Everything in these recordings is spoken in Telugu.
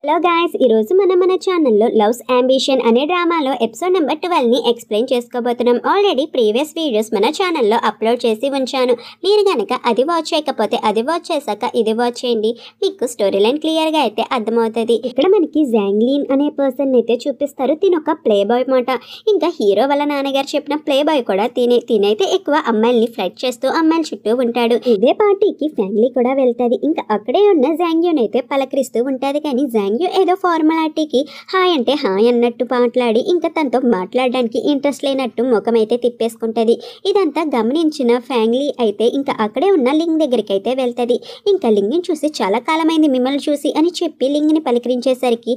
హలో గాయ్స్, ఈరోజు మన ఛానల్లో లవ్స్ అంబిషన్ అనే డ్రామాలో ఎపిసోడ్ నెంబర్ 12ని ఎక్స్ప్లెయిన్ చేసుకోబోతున్నాం. ఆల్రెడీ ప్రీవియస్ వీడియోస్ మన ఛానల్లో అప్లోడ్ చేసి ఉంచాను. మీరు కనుక అది వాచ్ చేయకపోతే అది వాచ్ చేశాక ఇది వాచ్ చేయండి, మీకు స్టోరీ లైన్ క్లియర్గా అయితే అర్థమవుతుంది. ఇక్కడ మనకి జాంగ్లీన్ అనే పర్సన్ అయితే చూపిస్తారు. తిను ఒక ప్లే బాయ్ మాట. ఇంకా హీరో వాళ్ళ నాన్నగారు చెప్పిన ప్లే బాయ్ కూడా తినైతే ఎక్కువ అమ్మాయిల్ని ఫ్లైట్ చేస్తూ అమ్మాయిల చుట్టూ ఉంటాడు. ఇదే పార్టీకి ఫ్యామిలీ కూడా వెళ్తుంది. ఇంకా అక్కడే ఉన్న జాంగ్యూన్ అయితే పలకరిస్తూ ఉంటుంది. కానీ ఏదో ఫార్మాలిటీకి హాయ్ అంటే హాయ్ అన్నట్టు మాట్లాడి ఇంకా తనతో మాట్లాడడానికి ఇంట్రెస్ట్ లేనట్టు ముఖం అయితే తిప్పేసుకుంటుంది. ఇదంతా గమనించిన ఫ్యామిలీ అయితే ఇంకా అక్కడే ఉన్న లింగ్ దగ్గరికి అయితే వెళ్తుంది. ఇంకా లింగ్ని చూసి చాలా కాలమైంది మిమ్మల్ని చూసి అని చెప్పి లింగ్ని పలకరించేసరికి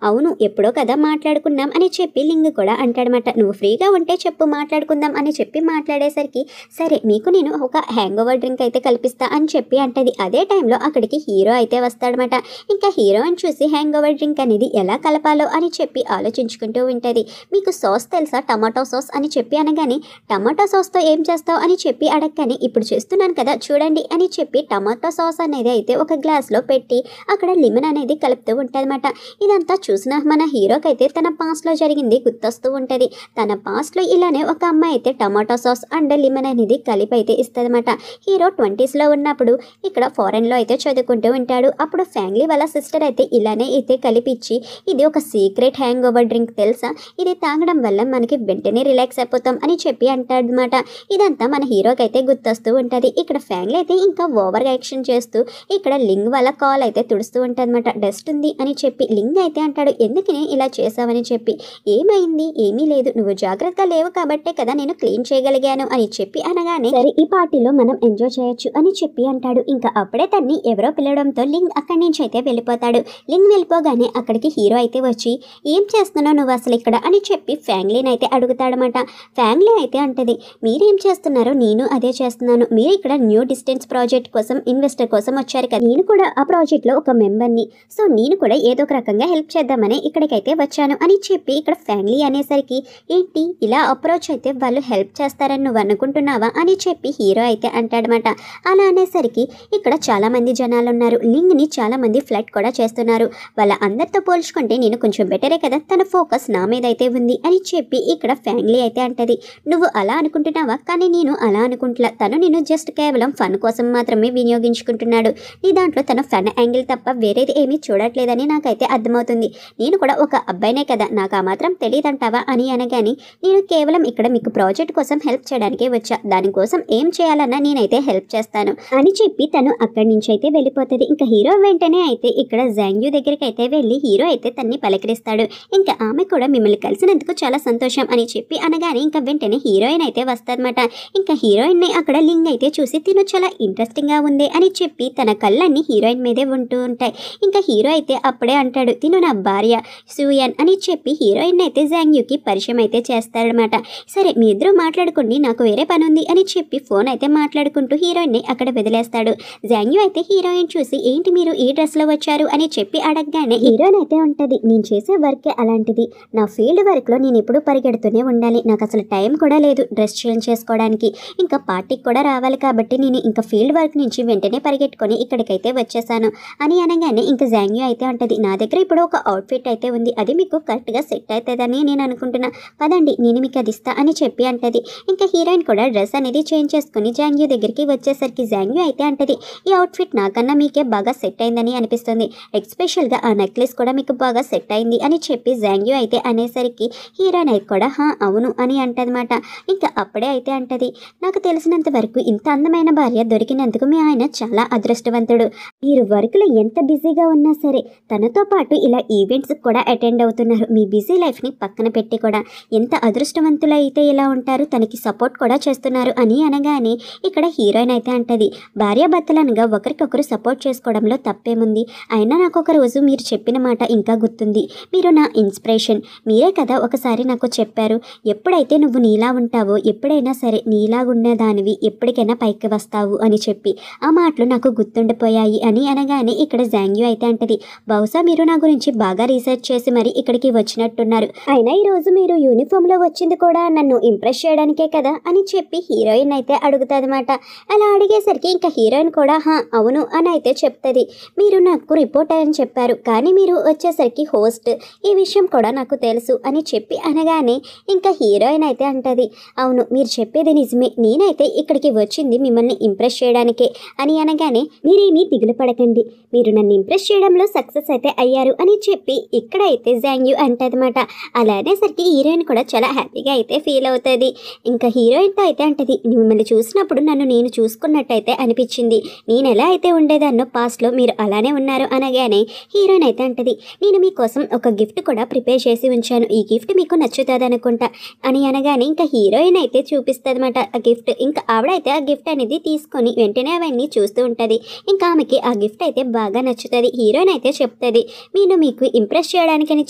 అవును ఎప్పుడో కదా మాట్లాడుకున్నాం అని చెప్పి లింగ్ కూడా అంటాడనమాట. నువ్వు ఫ్రీగా ఉంటే చెప్పు మాట్లాడుకుందాం అని చెప్పి మాట్లాడేసరికి సరే మీకు నేను ఒక హ్యాంగ్ ఓవర్ డ్రింక్ అయితే కల్పిస్తా అని చెప్పి అంటది. అదే టైంలో అక్కడికి హీరో అయితే వస్తాడనమాట. ఇంకా హీరోని చూసి హ్యాంగ్ ఓవర్ డ్రింక్ అనేది ఎలా కలపాలో అని చెప్పి ఆలోచించుకుంటూ ఉంటుంది. మీకు సాస్ తెలుసా, టమాటో సాస్ అని చెప్పి అనగానే టమాటో సాస్తో ఏం చేస్తావు అని చెప్పి అడగగానే ఇప్పుడు చేస్తున్నాను కదా చూడండి అని చెప్పి టమాటో సాస్ అనేది అయితే ఒక గ్లాస్లో పెట్టి అక్కడ లెమన్ అనేది కలుపుతూ ఉంటుందన్నమాట. ఇదంతా చూసిన మన హీరోకి అయితే తన పాస్ట్లో జరిగింది గుర్తొస్తూ ఉంటుంది. తన పాస్ట్లో ఇలానే ఒక అమ్మాయి అయితే టమాటో సాస్ అండ్ లెమన్ అనేది కలిపి అయితే ఇస్తుందన్నమాట. హీరో 20sలో ఉన్నప్పుడు ఇక్కడ ఫారెన్లో అయితే చదువుకుంటూ ఉంటాడు. అప్పుడు ఫ్యామిలీ వాళ్ళ సిస్టర్ అయితే ఇలానే అయితే కలిపిచ్చి ఇది ఒక సీక్రెట్ హ్యాంగ్ ఓవర్ డ్రింక్ తెలుసా, ఇది తాగడం వల్ల మనకి వెంటనే రిలాక్స్ అయిపోతాం అని చెప్పి అంటాడనమాట. ఇదంతా మన హీరోకి అయితే గుర్తొస్తూ ఉంటుంది. ఇక్కడ ఫ్యామిలీ అయితే ఇంకా ఓవర్ యాక్షన్ చేస్తూ ఇక్కడ లింగ్ వాళ్ళ కాల్ అయితే తుడుస్తూ ఉంటుందన్నమాట. డస్ట్ ఉంది అని చెప్పి లింగ్ అయితే అంటాడు ఎందుకనే ఇలా చేసావని చెప్పి. ఏమైంది, ఏమీ లేదు, నువ్వు జాగ్రత్తగా లేవు కాబట్టే కదా నేను క్లీన్ చేయగలిగాను అని చెప్పి అనగానే సరే ఈ పార్టీలో మనం ఎంజాయ్ చేయొచ్చు అని చెప్పి అంటాడు. ఇంకా అప్పుడే తన్ని ఎవరో పిలవడంతో లింగ్ అక్కడి నుంచి అయితే వెళ్ళిపోతాడు. లింగ్ వెళ్ళిపోగానే అక్కడికి హీరో అయితే వచ్చి ఏం చేస్తున్నావు నువ్వు అసలు ఇక్కడ అని చెప్పి ఫ్యాంగ్లీని అయితే అడుగుతాడనమాట. ఫ్యాంగ్లీ అయితే అంటది మీరేం చేస్తున్నారో నేను అదే చేస్తున్నాను. మీరు ఇక్కడ న్యూ డిస్టెన్స్ ప్రాజెక్ట్ కోసం ఇన్వెస్టర్ కోసం వచ్చారు కదా, నేను కూడా ఆ ప్రాజెక్ట్లో ఒక మెంబర్ని, సో నేను కూడా ఏదో ఒక రకంగా హెల్ప్ చేద్దామని ఇక్కడికైతే వచ్చాను అని చెప్పి ఇక్కడ ఫ్యాంగ్లీ అనేసరికి ఏంటి ఇలా అప్రోచ్ అయితే వాళ్ళు హెల్ప్ చేస్తారని నువ్వు అనుకుంటున్నావా అని చెప్పి హీరో అయితే అంటాడనమాట. అలా అనేసరికి ఇక్కడ చాలా మంది జనాలు ఉన్నారు. లింగ్ని చాలా మంది ఫ్లడ్ కూడా చేస్తున్నారు. వాళ్ళ అందరితో పోల్చుకుంటే నేను కొంచెం బెటరే కదా, తన ఫోకస్ నా మీద అయితే ఉంది అని చెప్పి ఇక్కడ ఫ్యామిలీ అయితే అంటది. నువ్వు అలా అనుకుంటున్నావా, కానీ నేను అలా అనుకుంటున్నా, తను నేను జస్ట్ కేవలం ఫన్ కోసం మాత్రమే వినియోగించుకుంటున్నాడు. నీ దాంట్లో తన ఫన్ యాంగిల్ తప్ప వేరేది ఏమీ చూడట్లేదని నాకైతే అర్థమవుతుంది. నేను కూడా ఒక అబ్బాయినే కదా, నాకు ఆ మాత్రం తెలియదంటావా అని అనగాని నేను కేవలం ఇక్కడ మీకు ప్రాజెక్ట్ కోసం హెల్ప్ చేయడానికే వచ్చా, దానికోసం ఏం చేయాలన్నా నేనైతే హెల్ప్ చేస్తాను అని చెప్పి తను అక్కడి నుంచి అయితే వెళ్ళిపోతుంది. ఇంకా హీరో వెంటనే అయితే ఇక్కడ జాంగ్యూ దగ్గరికి అయితే వెళ్ళి హీరో అయితే తన్ని పలకరిస్తాడు. ఇంకా ఆమె కూడా మిమ్మల్ని కలిసినందుకు చాలా సంతోషం అని చెప్పి అనగానే ఇంకా వెంటనే హీరోయిన్ అయితే వస్తారనమాట. ఇంకా హీరోయిన్ని అక్కడ లింగ్ అయితే చూసి తిను చాలా ఇంట్రెస్టింగ్గా ఉంది అని చెప్పి తన కళ్ళన్నీ హీరోయిన్ మీదే ఉంటూ ఉంటాయి. ఇంకా హీరో అయితే అప్పుడే అంటాడు తిను నా భార్య సూయన్ అని చెప్పి హీరోయిన్ అయితే జాంగ్యూకి పరిచయం అయితే చేస్తాడనమాట. సరే మీ ఇద్దరు మాట్లాడుకోండి, నాకు వేరే పని ఉంది అని చెప్పి ఫోన్ అయితే మాట్లాడుకుంటూ హీరోయిన్ని అక్కడ వదిలేస్తాడు. జాంగ్యూ అయితే హీరోయిన్ చూసి ఏంటి మీరు ఈ డ్రెస్లో వచ్చారు అని చెప్పి అడగగానే హీరోయిన్ అయితే ఉంటుంది నేను చేసే వర్కే అలాంటిది, నా ఫీల్డ్ వర్క్లో నేను ఎప్పుడు పరిగెడుతూనే ఉండాలి, నాకు అసలు టైం కూడా లేదు డ్రెస్ చేంజ్ చేసుకోవడానికి, ఇంకా పార్టీకి కూడా రావాలి కాబట్టి నేను ఇంకా ఫీల్డ్ వర్క్ నుంచి వెంటనే పరిగెట్టుకొని ఇక్కడికైతే వచ్చేసాను అని అనగానే ఇంకా జాంగ్యూ అయితే ఉంటుంది నా దగ్గర ఇప్పుడు ఒక అవుట్ఫిట్ అయితే ఉంది, అది మీకు కరెక్ట్గా సెట్ అవుతుందని నేను అనుకుంటున్నా, పదండి నేను మీకు అది ఇస్తా అని చెప్పి అంటది. ఇంకా హీరోయిన్ కూడా డ్రెస్ అనేది చేంజ్ చేసుకుని జాంగ్యూ దగ్గరికి వచ్చేసరికి జాంగ్యూ అయితే అంటది ఈ అవుట్ఫిట్ నాకన్నా మీకే బాగా సెట్ అయిందని అనిపిస్తుంది, ఎస్పెషల్గా ఆ నెక్లెస్ కూడా మీకు బాగా సెట్ అయింది అని చెప్పి జాంగ్యూ అయితే అనేసరికి హీరోయిన్ అయితే కూడా అవును అని అంటదన్నమాట. ఇంకా అప్పుడే అయితే అంటది నాకు తెలిసినంత వరకు ఇంత అందమైన భార్య దొరికినందుకు మీ ఆయన చాలా అదృష్టవంతుడు, మీరు వర్క్లో ఎంత బిజీగా ఉన్నా సరే తనతో పాటు ఇలా ఈవెంట్స్ కూడా అటెండ్ అవుతున్నారు, మీ బిజీ లైఫ్ని పక్కన పెట్టి కూడా ఎంత అదృష్టవంతులు అయితే ఇలా ఉంటారు, తనకి సపోర్ట్ కూడా చేస్తున్నారు అని అనగానే ఇక్కడ హీరోయిన్ అయితే అంటది భార్యాభర్తలనగా ఒకరికొకరు సపోర్ట్ చేసుకోవడంలో తప్పేముంది, అయినా నాకు ఒక రోజు మీరు చెప్పిన మాట ఇంకా గుర్తుంది, మీరు నా ఇన్స్పిరేషన్, మీరే కదా ఒకసారి నాకు చెప్పారు ఎప్పుడైతే నువ్వు నీలా ఉంటావో ఎప్పుడైనా సరే నీలాగున్న దానివి ఎప్పటికైనా పైకి వస్తావు అని చెప్పి ఆ మాటలు నాకు గుర్తుండిపోయాయి అని అనగానే ఇక్కడ జాంగ్యూ అయితే అంటది బహుశా మీరు నా గురించి బాగా రీసెర్చ్ చేసి మరి ఇక్కడికి వచ్చినట్టున్నారు, అయినా ఈరోజు మీరు యూనిఫామ్లో వచ్చింది కూడా నన్ను ఇంప్రెస్ చేయడానికే కదా అని చెప్పి హీరోయిన్ అయితే అడుగుతుందన్నమాట. అలా అడిగేసరికి ఇంకా హీరోయిన్ కూడా అవును అని అయితే చెప్తుంది, మీరు నాకు రిపోర్ట్ వస్తారని చెప్పారు, కానీ మీరు వచ్చేసరికి హోస్ట్, ఈ విషయం కూడా నాకు తెలుసు అని చెప్పి అనగానే ఇంకా హీరోయిన్ అయితే అంటది, అవును మీరు చెప్పేది నిజమే, నేనైతే ఇక్కడికి వచ్చింది మిమ్మల్ని ఇంప్రెస్ చేయడానికే అని అనగానే మీరేమీ దిగులు పడకండి, మీరు నన్ను ఇంప్రెస్ చేయడంలో సక్సెస్ అయితే అయ్యారు అని చెప్పి ఇక్కడైతే జాంగ్యూ అంటదన్నమాట. అలా అనేసరికి హీరోయిన్ కూడా చాలా హ్యాపీగా అయితే ఫీల్ అవుతుంది. ఇంకా హీరోయిన్తో అయితే అంటది, మిమ్మల్ని చూసినప్పుడు నన్ను నేను చూసుకున్నట్టయితే అనిపించింది, నేను ఎలా అయితే ఉండేదాన్నో పాస్ట్లో మీరు అలానే ఉన్నారు అనగానే హీరోయిన్ అయితే అంటది, నేను మీకోసం ఒక గిఫ్ట్ కూడా ప్రిపేర్ చేసి ఉంచాను, ఈ గిఫ్ట్ మీకు నచ్చుతుంది అనుకుంటా అని అనగానే ఇంకా హీరోయిన్ అయితే చూపిస్తుంది అనమాట ఆ గిఫ్ట్. ఇంకా ఆవిడైతే ఆ గిఫ్ట్ అనేది తీసుకొని వెంటనే అవన్నీ చూస్తూ ఉంటుంది. ఇంకా ఆమెకి ఆ గిఫ్ట్ అయితే బాగా నచ్చుతుంది. హీరోయిన్ అయితే చెప్తుంది, నేను మీకు ఇంప్రెస్ చేయడానికని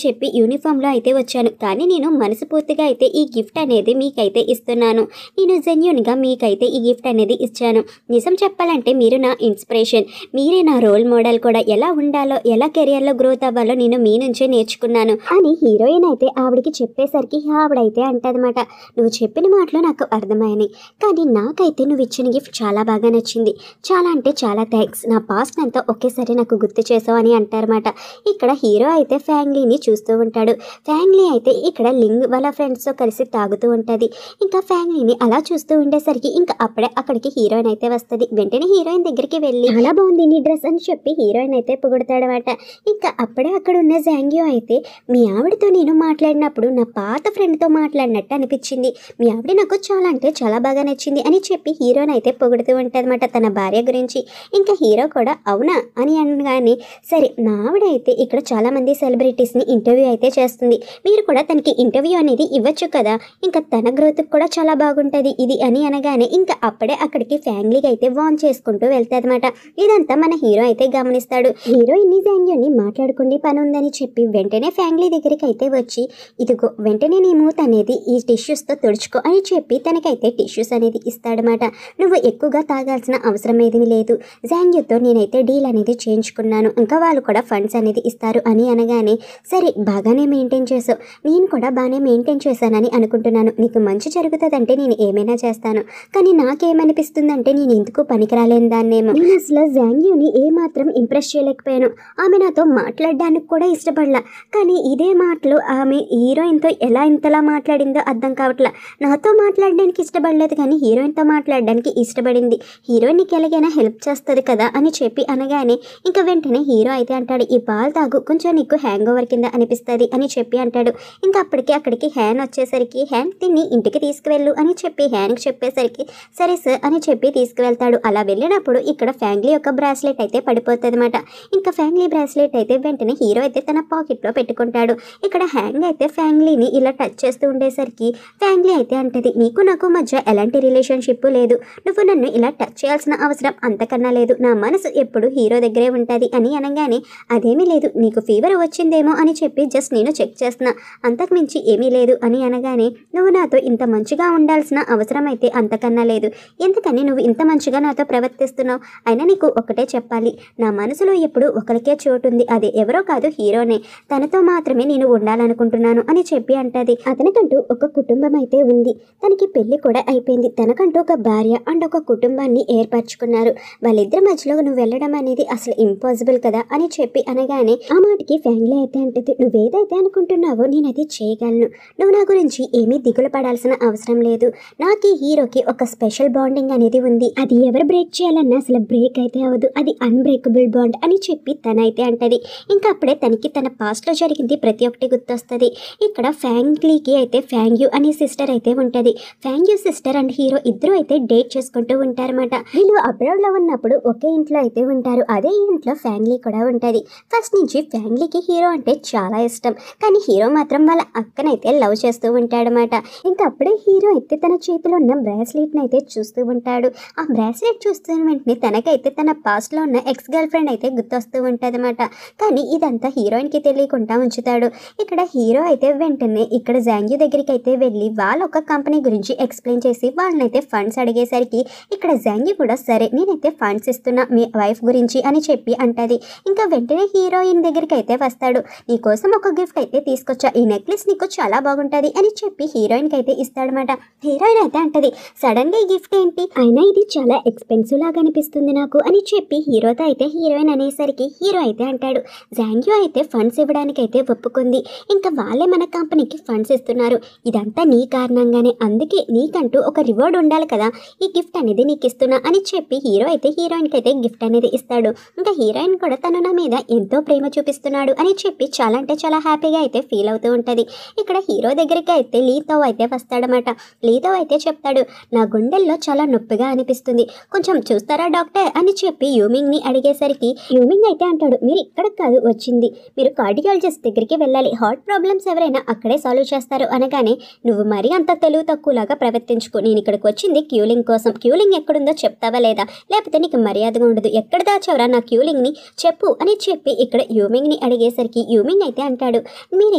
చెప్పి యూనిఫామ్లో అయితే వచ్చాను, కానీ నేను మనస్ఫూర్తిగా అయితే ఈ గిఫ్ట్ అనేది మీకైతే ఇస్తున్నాను, నేను జెన్యూన్గా మీకైతే ఈ గిఫ్ట్ అనేది ఇచ్చాను. నిజం చెప్పాలంటే మీరు నా ఇన్స్పిరేషన్, మీరే నా రోల్ మోడల్ కూడా, ఎలా ఉండాలో ఎలా కెరియర్లో గ్రోత్ అవ్వాలో నేను మీ నుంచే నేర్చుకున్నాను అని హీరోయిన్ అయితే ఆవిడకి చెప్పేసరికి ఆవిడైతే అంటదన్నమాట, నువ్వు చెప్పిన మాటలు నాకు అర్థమైనాయి, కానీ నాకైతే నువ్వు ఇచ్చిన గిఫ్ట్ చాలా బాగా నచ్చింది, చాలా అంటే చాలా థ్యాంక్స్, నా పాస్ట్ అంతా ఒకేసారి నాకు గుర్తు చేసావు అని అంటారన్నమాట. ఇక్కడ హీరో అయితే ఫ్యాంగ్లీని చూస్తూ ఉంటాడు. ఫ్యాంగ్లీ అయితే ఇక్కడ లింగ్ వాళ్ళ ఫ్రెండ్స్తో కలిసి తాగుతూ ఉంటుంది. ఇంకా ఫ్యాంగ్లీని అలా చూస్తూ ఉండేసరికి ఇంకా అప్పుడే అక్కడికి హీరోయిన్ అయితే వస్తుంది. వెంటనే హీరోయిన్ దగ్గరికి వెళ్ళి చాలా బాగుంది నీ డ్రెస్ అని చెప్పి హీరోయిన్ అయితే పొగుడతాడనమాట. ఇంకా అప్పుడే అక్కడ ఉన్న జాంగ్యూ అయితే, మీ ఆవిడతో నేను మాట్లాడినప్పుడు నా పాత ఫ్రెండ్తో మాట్లాడినట్టు అనిపించింది, మీ ఆవిడ నాకు చాలా అంటే చాలా బాగా నచ్చింది అని చెప్పి హీరోయిన్ అయితే పొగుడుతూ ఉంటుందన్నమాట తన భార్య గురించి. ఇంకా హీరో కూడా అవునా అని అనగానే, సరే నా ఆవిడ అయితే ఇక్కడ చాలామంది సెలబ్రిటీస్ని ఇంటర్వ్యూ అయితే చేస్తుంది, మీరు కూడా తనకి ఇంటర్వ్యూ అనేది ఇవ్వచ్చు కదా, ఇంకా తన గ్రోత్కి కూడా చాలా బాగుంటుంది ఇది అని అనగానే ఇంకా అప్పుడే అక్కడికి ఫ్యామిలీకి అయితే వార్న్ చేసుకుంటూ వెళ్తాదన్నమాట. ఇదంతా మన హీరో అయితే గమనిస్తాడు. హీరోయిన్ని జాంగ్యూని మాట్లాడుకునే పని ఉందని చెప్పి వెంటనే ఫ్యామిలీ దగ్గరికి అయితే వచ్చి, ఇదిగో వెంటనే నీ మూత అనేది ఈ టిష్యూస్తో తుడుచుకో అని చెప్పి తనకైతే టిష్యూస్ అనేది ఇస్తాడనమాట. నువ్వు ఎక్కువగా తాగాల్సిన అవసరం ఏమీ లేదు, జాంగ్యూతో నేనైతే డీల్ అనేది చేయించుకున్నాను, ఇంకా వాళ్ళు కూడా ఫండ్స్ అనేది ఇస్తారు అని అనగానే, సరే బాగానే మెయింటైన్ చేసావు, నేను కూడా బాగానే మెయింటైన్ చేశానని అనుకుంటున్నాను, నీకు మంచి జరుగుతుందంటే నేను ఏమైనా చేస్తాను, కానీ నాకేమనిపిస్తుందంటే నేను ఎందుకు పనికిరాలేని దాన్నేమో, నేను అసలు జాంగ్యూని ఏమాత్రం ఇంప్రెస్ చేయలేకపోయాను, ఆమె నాతో మాట్లాడడానికి కూడా ఇష్టపడలా, కానీ ఇదే మాటలు ఆమె హీరోయిన్తో ఎలా ఇంతలా మాట్లాడిందో అర్థం కావట్లా, నాతో మాట్లాడడానికి ఇష్టపడలేదు కానీ హీరోయిన్తో మాట్లాడడానికి ఇష్టపడింది, హీరోయిన్ నీకు ఎలాగైనా హెల్ప్ చేస్తుంది కదా అని చెప్పి అనగానే ఇంకా వెంటనే హీరో అయితే అంటాడు, ఈ పాలు తాగు కొంచెం నీకు హ్యాంగ్ ఓవర్ కింద అనిపిస్తుంది అని చెప్పి అంటాడు. ఇంకా అప్పటికి అక్కడికి హ్యాన్ వచ్చేసరికి, హ్యాన్ తిని ఇంటికి తీసుకువెళ్ళు అని చెప్పి హ్యాన్కి చెప్పేసరికి సరే సార్ అని చెప్పి తీసుకువెళ్తాడు. అలా వెళ్ళినప్పుడు ఇక్కడ ఫ్యామిలీ యొక్క బ్రాస్లెట్ అయితే పడిపోతుంది అనమాట. ఇంకా ఫ్యామిలీ బ్రాస్లెట్ అయితే వెంటనే హీరో అయితే తన పాకెట్లో పెట్టుకుంటాడు. ఇక్కడ హ్యాంగ్ అయితే ఫ్యామిలీని ఇలా టచ్ చేస్తూ ఉండేసరికి ఫ్యామిలీ అయితే అంటది, నీకు నాకు మధ్య ఎలాంటి రిలేషన్షిప్ లేదు, నువ్వు నన్ను ఇలా టచ్ చేయాల్సిన అవసరం అంతకన్నా లేదు, నా మనసు ఎప్పుడు హీరో దగ్గరే ఉంటుంది అని అనగానే, అదేమీ లేదు నీకు ఫీవర్ వచ్చిందేమో అని చెప్పి జస్ట్ నేను చెక్ చేస్తున్నా, అంతకుమించి ఏమీ లేదు అని అనగానే, నువ్వు నాతో ఇంత మంచిగా ఉండాల్సిన అవసరం అయితే అంతకన్నా లేదు, ఎందుకని నువ్వు ఇంత మంచిగా నాతో ప్రవర్తిస్తున్నావు, అయినా నీకు ఒకటే చెప్పాలి, నా మనసులో ఎప్పుడు ఒకరికే చోటు ఉంది, అదే ఎవరో కాదు హీరోనే, తనతో మాత్రమే నేను ఉండాలనుకుంటున్నాను అని చెప్పి అంటది. అతనికంటూ ఒక కుటుంబం అయితే ఉంది, తనకి పెళ్లి కూడా అయిపోయింది, తనకంటూ ఒక భార్య అండ్ ఒక కుటుంబాన్ని ఏర్పరచుకున్నారు, వాళ్ళిద్దరి మధ్యలో నువ్వు వెళ్ళడం అనేది అసలు ఇంపాసిబుల్ కదా అని చెప్పి అనగానే ఆ మాటకి ఫ్యామిలీ అయితే అంటది, నువ్వేదైతే అనుకుంటున్నావో నేను అది చేయగలను, నువ్వు నా గురించి ఏమీ దిగులు పడాల్సిన అవసరం లేదు, నాకు హీరోకి ఒక స్పెషల్ బాండింగ్ అనేది ఉంది, అది ఎవరు బ్రేక్ చేయాలన్నా అసలు బ్రేక్ అయితే అవ్వదు, అది అన్బ్రేకబుల్ బాండ్ అని చెప్పి తనైతే అంటది. ఇంకా అప్పుడే తనకి తన పాస్ట్లో జరిగింది ప్రతి ఒక్కటి గుర్తొస్తుంది. ఇక్కడ ఫ్యాంగ్లీకి అయితే ఫ్యాంగ్యూ అనే సిస్టర్ అయితే ఉంటుంది. ఫ్యాంగ్యూ సిస్టర్ అండ్ హీరో ఇద్దరు అయితే డేట్ చేసుకుంటూ ఉంటారన్నమాట. వీళ్ళు అబ్రాడ్లో ఉన్నప్పుడు ఒకే ఇంట్లో అయితే ఉంటారు, అదే ఇంట్లో ఫ్యాంగ్లీ కూడా ఉంటుంది. ఫస్ట్ నుంచి ఫ్యాంగ్లీకి హీరో అంటే చాలా ఇష్టం, కానీ హీరో మాత్రం వాళ్ళ అక్కనైతే లవ్ చేస్తూ ఉంటాడనమాట. ఇంకా అప్పుడే హీరో అయితే తన చేతిలో ఉన్న బ్రాస్లెట్ని అయితే చూస్తూ ఉంటాడు. ఆ బ్రాస్లెట్ చూస్తున్న వెంటనే తనకైతే తన పాస్ట్లో ఉన్న ఎక్స్ గర్ల్ ఫ్రెండ్ అయితే గుర్తొస్తూ ఉంటుంది అనమాట. కానీ ఇదంతా హీరోయిన్కి తెలియకుండా ఉంచుతాడు. ఇక్కడ హీరో అయితే వెంటనే ఇక్కడ జాంగ్యూ దగ్గరికి అయితే వెళ్ళి వాళ్ళ ఒక కంపెనీ గురించి ఎక్స్ప్లెయిన్ చేసి వాళ్ళనైతే ఫండ్స్ అడిగేసరికి ఇక్కడ జాంగ్యూ కూడా సరే నేనైతే ఫండ్స్ ఇస్తున్నా మీ వైఫ్ గురించి అని చెప్పి అంటది. ఇంకా వెంటనే హీరోయిన్ దగ్గరికి అయితే వస్తాడు, నీకోసం ఒక గిఫ్ట్ అయితే తీసుకొచ్చా, ఈ నెక్లెస్ నీకు చాలా బాగుంటుంది అని చెప్పి హీరోయిన్కి అయితే ఇస్తాడనమాట. హీరోయిన్ అయితే అంటది, సడన్ గా ఈ గిఫ్ట్ ఏంటి, అయినా ఇది చాలా ఎక్స్పెన్సివ్ లాగా అనిపిస్తుంది నాకు అని చెప్పి హీరోతో అయితే హీరోయిన్ అనేసరికి హీరో అయితే అంటాడు. జాంగ్యూ అయితే ఫండ్స్ ఇవ్వడానికైతే ఒప్పుకుంది. ఇంకా వాళ్ళే మన కంపెనీకి ఫండ్స్ ఇస్తున్నారు. ఇదంతా నీ కారణంగానే, అందుకే నీకంటూ ఒక రివార్డ్ ఉండాలి కదా, ఈ గిఫ్ట్ అనేది నీకు ఇస్తున్నా అని చెప్పి హీరో అయితే హీరోయిన్కి అయితే గిఫ్ట్ అనేది ఇస్తాడు. ఇంకా హీరోయిన్ కూడా తను నా మీద ఎంతో ప్రేమ చూపిస్తున్నాడు అని చెప్పి చాలా అంటే చాలా హ్యాపీగా అయితే ఫీల్ అవుతూ ఉంటుంది. ఇక్కడ హీరో దగ్గరికి అయితే లీతో అయితే వస్తాడనమాట. లీతో అయితే చెప్తాడు, నా గుండెల్లో చాలా నొప్పిగా అనిపిస్తుంది, కొంచెం చూస్తారా డాక్టర్ అని చెప్పి యూమింగ్ని అడిగేసరికి యూమింగ్ అయితే అంటాడు, మీరు ఇక్కడ కాదు వచ్చింది, మీరు కార్డియాలజిస్ట్ దగ్గరికి వెళ్ళాలి, హార్ట్ ప్రాబ్లమ్స్ ఎవరైనా అక్కడే సాల్వ్ చేస్తారు అనగానే, నువ్వు మరీ అంత తెలుగు తక్కువలాగా ప్రవర్తించుకో, నేను ఇక్కడికి వచ్చింది క్యూలింగ్ కోసం, క్యూలింగ్ ఎక్కడుందో చెప్తావా లేదా, లేకపోతే నీకు మర్యాదగా ఉండదు, ఎక్కడ దాచవరా నా క్యూలింగ్ని చెప్పు అని చెప్పి ఇక్కడ యూమింగ్ని అడిగేసరికి యూమింగ్ అయితే అంటాడు, మీరు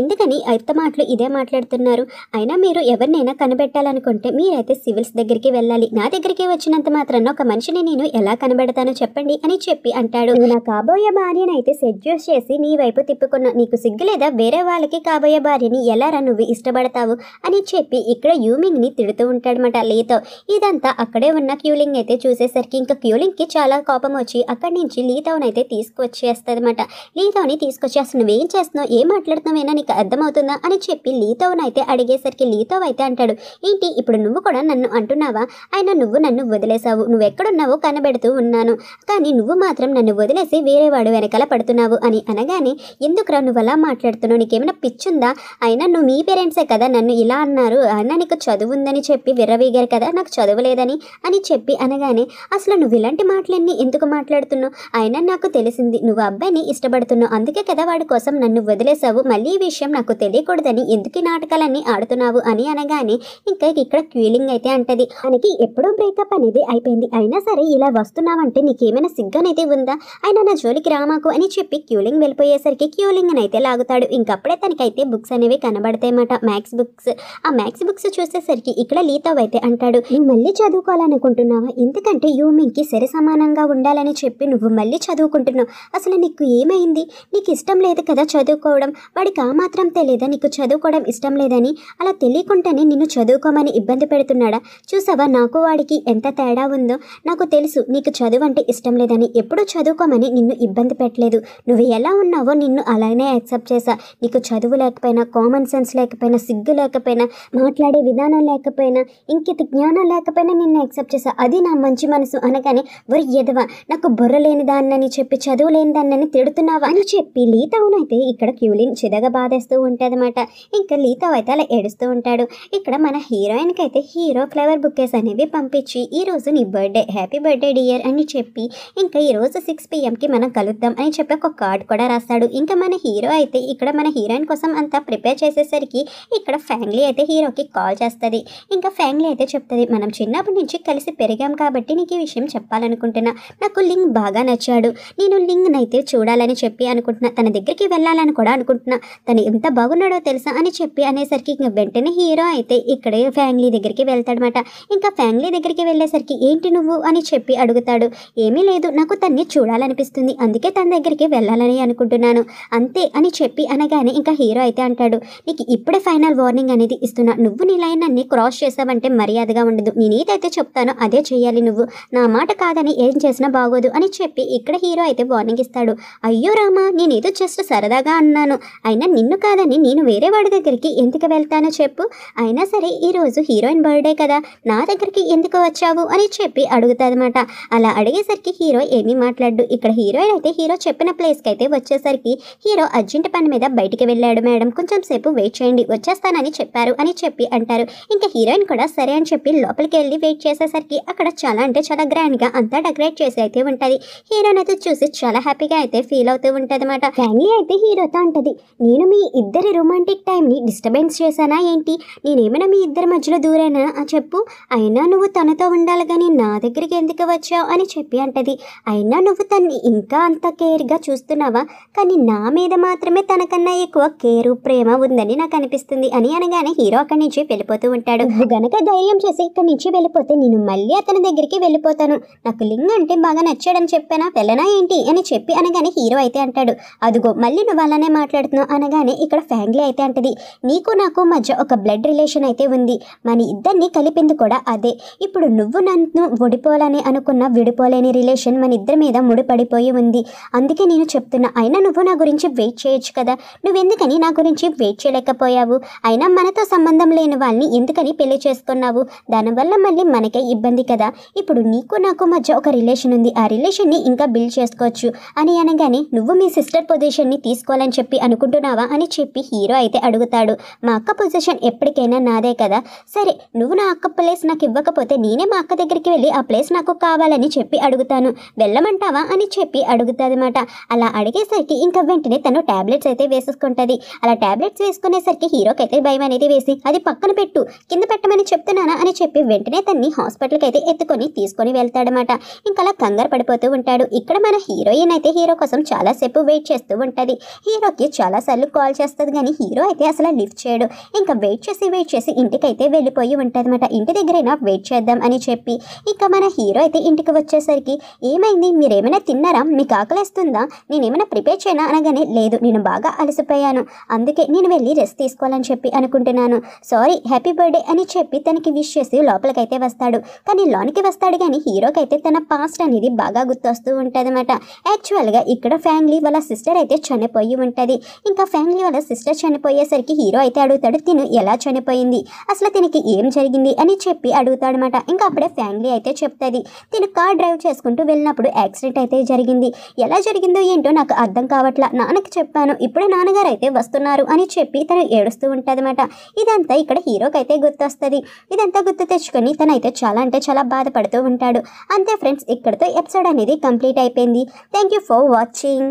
ఎందుకని అర్థ మాటలు ఇదే మాట్లాడుతున్నారు, అయినా మీరు ఎవరినైనా కనిపెట్టాలనుకుంటే మీరైతే సివిల్స్ దగ్గరికి వెళ్ళాలి, నా దగ్గరికి వచ్చినంత మాత్రాన ఒక మనిషిని నేను ఎలా కనబెడతానో చెప్పండి అని చెప్పి అంటాడు. నువ్వు నా కాబోయే భార్యను అయితే సెడ్యూస్ చేసి నీ వైపు తిప్పుకున్నా, నీకు సిగ్గు లేదా, వేరే వాళ్ళకి కాబోయే భార్యని ఎలారా నువ్వు ఇష్టపడతావు అని చెప్పి ఇక్కడ యూమింగ్ని తిడుతూ ఉంటాడనమాట లీతో. ఇదంతా అక్కడే ఉన్న క్యూలింగ్ అయితే చూసేసరికి ఇంకా క్యూలింగ్కి చాలా కోపం వచ్చి అక్కడి నుంచి లీతోనైతే తీసుకొచ్చేస్తుందన్నమాట. లీతోని తీసుకొచ్చి అసలు నువ్వేం చేస్తున్నావు, ఏం మాట్లాడుతున్నావేనా, నీకు అర్థమవుతుందా అని చెప్పి లీతోనైతే అడిగేసరికి లీతో అయితే అంటాడు, ఏంటి ఇప్పుడు నువ్వు కూడా నన్ను అంటున్నావా, అయినా నువ్వు నన్ను వదిలేసావు, నువ్వు ఎక్కడున్నావో కనబెడుతూ ఉన్నాను, కానీ నువ్వు మాత్రం నన్ను వదిలేసి వేరే వాడు వెనకాల పడుతున్నావు అని అనగానే, ఎందుకురా నువ్వు అలా మాట్లాడుతున్నావు, నీకేమైనా పిచ్చుందా, అయినా నువ్వు మీ పేరెంట్సే కదా నన్ను ఇలా అన్నారు, అయినా నీకు చదువు ఉందని చెప్పి విర్రవీగారు కదా, నాకు చదువు లేదని అని చెప్పి అనగానే, అసలు నువ్వు ఇలాంటి మాటలన్నీ ఎందుకు మాట్లాడుతున్నావు, అయినా నాకు తెలిసింది నువ్వు అబ్బాయిని ఇష్టపడుతున్నావు, అందుకే కదా వాడి కోసం నన్ను వదిలేసావు, మళ్ళీ ఈ విషయం నాకు తెలియకూడదని ఎందుకు ఈ నాటకాలన్నీ ఆడుతున్నావు అని అనగానే, ఇంకా ఇక్కడ క్యూలింగ్ అయితే అంటది, మనకి ఎప్పుడో బ్రేకప్ అనేది అయిపోయింది, అయినా సరే ఇలా వస్తున్నావంటే నీకేమైనా సిగ్గు అనేది ఉందా, అయినా నా జోలికి రామాకు అని చెప్పి క్యూలింగ్ వెళ్ళిపోయేసరికి క్యూలింగ్ అయితే లాగుతాడు. ఇంకప్పుడే తనకైతే బుక్స్ అనేవి కనబడతాయన్నమాట, మ్యాథ్స్ బుక్స్. ఆ మ్యాథ్స్ బుక్స్ చూసేసరికి ఇక్కడ లీతో అయితే అంటాడు, నువ్వు మళ్ళీ చదువుకోవాలనుకుంటున్నావా, ఎందుకంటే యూమింగ్కి సరి సమానంగా ఉండాలని చెప్పి నువ్వు మళ్ళీ చదువుకుంటున్నావు, అసలు నీకు ఏమైంది, నీకు ఇష్టం లేదు కదా చదువుకోవడం, వాడికి ఆ మాత్రం తెలియదా నీకు చదువుకోవడం ఇష్టం లేదని, అలా తెలియకుండానే నిన్ను చదువుకోమని ఇబ్బంది పెడుతున్నాడా, చూసావా నాకు వాడికి ఎంత తేడా ఉందో, నాకు తెలుసు నీకు చదువు అంటే ఇష్టం లేదని, ఎప్పుడూ చదువుకోమని నిన్ను ఇబ్బంది పెట్టలేదు, నువ్వు ఎలా ఉన్నావో నిన్ను అలానే యాక్సెప్ట్ చేశా, నీకు చదువు లేకపోయినా, కామన్ సెన్స్ లేకపోయినా, సిగ్గు లేకపోయినా, మాట్లాడే విధానం లేకపోయినా, ఇంకిత జ్ఞానం లేకపోయినా నిన్ను యాక్సెప్ట్ చేశా, అది నా మంచి మనసు అనగానే, వరి ఎదవా నాకు బుర్ర లేని దాన్నని చెప్పి చదువు లేని దాన్నని తిడుతున్నావా అని చెప్పి లీతోనైతే ఇక్కడ క్యూలిన్ చిదగా బాధేస్తూ ఉంటుందన్నమాట. ఇంకా లీతో అయితే అలా ఏడుస్తూ ఉంటాడు. ఇక్కడ మన హీరోయిన్కి అయితే హీరో ఫ్లవర్ బుకేస్ అనేవి పంపించి, ఈరోజు నీ బర్త్డే, హ్యాపీ బర్త్డే డియర్ అని చెప్పి, ఇంకా ఈరోజు 6 PM మనం కలుద్దాం అని చెప్పి ఒక కార్డ్ కూడా రాస్తాడు. ఇంకా మన హీరో అయితే ఇక్కడ మన హీరోయిన్ కోసం అంతా ప్రిపేర్ చేసేసరికి ఇక్కడ ఫ్యామిలీ అయితే హీరోకి కాల్ చేస్తుంది. ఇంకా ఫ్యామిలీ అయితే చెప్తుంది, మనం చిన్నప్పటి నుంచి కలిసి పెరిగాం కాబట్టి నీకు ఈ విషయం చెప్పాలనుకుంటున్నా, నాకు లింగ్ బాగా నచ్చాడు, నేను లింగ్ని అయితే చూడాలని చెప్పి అనుకుంటున్నా, తన దగ్గరికి వెళ్ళాలని కూడా అనుకుంటున్నా, తను ఎంత బాగున్నాడో తెలుసా అని చెప్పి అనేసరికి ఇంకా వెంటనే హీరో అయితే ఇక్కడే ఫ్యామిలీ దగ్గరికి వెళ్తాడనమాట. ఇంకా ఫ్యామిలీ దగ్గరికి వెళ్ళేసరికి ఏంటి నువ్వు అని చెప్పి అడుగుతాడు. ఏమీ లేదు, నాకు తన్ని చూడాలనిపిస్తుంది, అందుకే తన దగ్గరికి వెళ్ళాలని అనుకుంటున్నాను అంతే అని చెప్పి అనగానే, ఇంకా హీరో అయితే అంటాడు, నీకు ఇప్పుడే ఫైనల్ వార్నింగ్ అనేది ఇస్తున్నా, నువ్వు నీ లైన్ అన్ని క్రాస్ చేసావంటే మర్యాదగా ఉండదు, నేను ఏదైతే చెప్తానో అదే చేయాలి, నువ్వు నా మాట కాదని ఏం చేసినా బాగోదు అని చెప్పి ఇక్కడ హీరో అయితే వార్నింగ్ ఇస్తాడు. అయ్యో రామా, నేనేదో జస్ట్ సరదాగా అన్నాను, అయినా నిన్ను కాదని నేను వేరే వాడి దగ్గరికి ఎందుకు వెళ్తానో చెప్పు, అయినా సరే ఈరోజు హీరోయిన్ బర్త్డే కదా, నా దగ్గరికి ఎందుకు వచ్చావు అని చెప్పి అడుగుతాదన్నమాట. అలా అడిగేసరికి హీరో ఏమీ మాట్లాడు. ఇక్కడ హీరోయిన్ అయితే హీరో చెప్పిన ప్లేస్కి అయితే వచ్చేసరికి, హీరో అర్జెంట్ పని మీద బయటికి వెళ్ళాడు మేడం, కొంచెం సేపు వెయిట్ చేయండి, వచ్చేస్తానని చెప్పారు అని చెప్పి అంటారు. ఇంకా హీరోయిన్ కూడా సరే అని చెప్పి లోపలికి వెళ్ళి వెయిట్ చేసేసరికి అక్కడ చాలా అంటే చాలా గ్రాండ్గా అంతా డెకరేట్ చేసి అయితే ఉంటుంది. హీరోయిన్ అయితే చూసి చాలా హ్యాపీగా అయితే ఫీల్ అవుతూ ఉంటుంది అనమాట. ఫ్యామిలీ అయితే హీరోతో అంటది, నేను మీ ఇద్దరి రొమాంటిక్ టైంని డిస్టర్బెన్స్ చేశానా ఏంటి, నేనేమైనా మీ ఇద్దరి మధ్యలో దూరేనా చెప్పు, అయినా నువ్వు తనతో ఉండాలి కానీ నా దగ్గరికి ఎందుకు వచ్చావు అని చెప్పి అంటది. అయినా నువ్వు తన్ని ఇంకా అంత కేర్గా చూస్తున్నావా, కానీ నా మీద మాత్రమే తనకన్నా ఎక్కువ కేరు ప్రేమ ఉందని నాకు అనిపిస్తుంది అని అనగానే హీరో అక్కడి నుంచి వెళ్ళిపోతూ ఉంటాడు. నువ్వు గనక ధైర్యం చేసి ఇక్కడి నుంచి వెళ్ళిపోతే నేను మళ్ళీ అతని దగ్గరికి వెళ్ళిపోతాను, నాకు లింగ్ అంటే బాగా నచ్చాడని చెప్పానా, వెళ్ళనా ఏంటి అని చెప్పి అనగానే హీరో అయితే అంటాడు, అదిగో మళ్ళీ నువ్వు అలానే మాట్లాడుతున్నావు అనగానే ఇక్కడ ఫ్యామిలీ అయితే అంటది, నీకు నాకు మధ్య ఒక బ్లడ్ రిలేషన్ అయితే ఉంది, మన ఇద్దరిని కలిపింది కూడా అదే, ఇప్పుడు నువ్వు నన్ను విడిపోవాలని అనుకున్న విడిపోలేని రిలేషన్ మన ఇద్దరి మీద ముడిపడిపోయి ఉంది, అందుకే నేను చెప్తున్నా, అయినా నువ్వు నా గురించి వెయిట్ చేయొచ్చు కదా, నువ్వెందుకని నా గురించి వెయిట్ చేయలేకపోయావు? అయినా మనతో సంబంధం లేని వాళ్ళని ఎందుకని పెళ్లి చేసుకున్నావు? దానివల్ల మళ్ళీ మనకే ఇబ్బంది కదా. ఇప్పుడు నీకు నాకు మధ్య ఒక రిలేషన్ ఉంది, ఆ రిలేషన్ని ఇంకా బిల్డ్ చేసుకోవచ్చు అని అనగానే, నువ్వు మీ సిస్టర్ పొజిషన్ని తీసుకోవాలని చెప్పి అనుకుంటున్నావా అని చెప్పి హీరో అయితే అడుగుతాడు. మా అక్క పొజిషన్ ఎప్పటికైనా నాదే కదా. సరే, నువ్వు నా అక్క ప్లేస్ నాకు ఇవ్వకపోతే నేనే మా అక్క దగ్గరికి వెళ్ళి ఆ ప్లేస్ నాకు కావాలని చెప్పి అడుగుతాను, వెళ్ళమంటావా అని చెప్పి అడుగుతుందన్నమాట. అలా అడిగేసరికి ఇంకా వెంటనే తను టాబ్లెట్స్ అయితే వేసేసుకుంటుంది. అలా టాబ్లెట్స్ వేసుకునేసరికి హీరోకి అయితే భయం అనేది వేసి, అది పక్కన పెట్టు, కింద పెట్టమని చెప్తున్నానా అని చెప్పి వెంటనే తన్ని హాస్పిటల్కి అయితే ఎత్తుకొని తీసుకొని వెళ్తాడనమాట. ఇంకా అలా కంగారు పడిపోతూ ఉంటాడు. ఇక్కడ మన హీరోయిన్ అయితే హీరో కోసం చాలాసేపు వెయిట్ చేస్తూ ఉంటుంది. హీరోకి చాలాసార్లు కాల్ చేస్తుంది కానీ హీరో అయితే అసలు లిఫ్ట్ చేయడు. ఇంకా వెయిట్ చేసి ఇంటికైతే వెళ్ళిపోయి ఉంటుంది అనమాట. ఇంటి దగ్గరైనా వెయిట్ చేద్దాం అని చెప్పి ఇంకా మన హీరో అయితే ఇంటికి వచ్చేసరికి, ఏమైంది, మీరేమైనా తిన్నారా, మీకు ఆకలిస్తుందా, నేనేమైనా ప్రిపేర్ చేయనా అనగానే, లేదు నేను బాగా అలసిపోయాను, అందుకే నేను వెళ్ళి రెస్ట్ తీసుకోవాలని చెప్పి అనుకుంటున్నాను, సారీ, హ్యాపీ బర్త్డే అని చెప్పి తనకి విష్ చేసి లోపలికైతే వస్తాడు. కానీ లోనికి వస్తాడు కానీ హీరోకి అయితే తన పాస్ట్ అనేది బాగా గుర్తొస్తూ ఉంటుంది అనమాట. యాక్చువల్గా ఇక్కడ ఫ్యామిలీ వాళ్ళ సిస్టర్ అయితే చనిపోయి ఉంటుంది. ఇంకా ఫ్యామిలీ వాళ్ళ సిస్టర్ చనిపోయేసరికి హీరో అయితే అడుగుతాడు, తిను ఎలా చనిపోయింది, అసలు తినకి ఏం జరిగింది అని చెప్పి అడుగుతాడనమాట. ఇంకా అప్పుడే ఫ్యామిలీ అయితే చెప్తుంది, తిను కార్ డ్రైవ్ చేసుకుంటూ వెళ్ళినప్పుడు యాక్సిడెంట్ అయితే జరిగింది, ఎలా జరిగిందో ఏంటో నాకు అర్థం కావట్లా, నాన్నకి చెప్పాను, ఇప్పుడే నాన్నగారు అయితే వస్తున్నారు అని చెప్పి తను ఏడుస్తూ ఉంటుంది అనమాట. ఇదంతా ఇక్కడ హీరోకి అయితే గుర్తొస్తుంది. ఇదంతా గుర్తు తెచ్చుకొని తనైతే చాలా అంటే చాలా బాధపడుతూ ఉంటాడు. అంతే ఫ్రెండ్స్, ఇక్కడితో ఎపిసోడ్ అనేది కంప్లీట్ అయిపోయింది. Thank you for watching.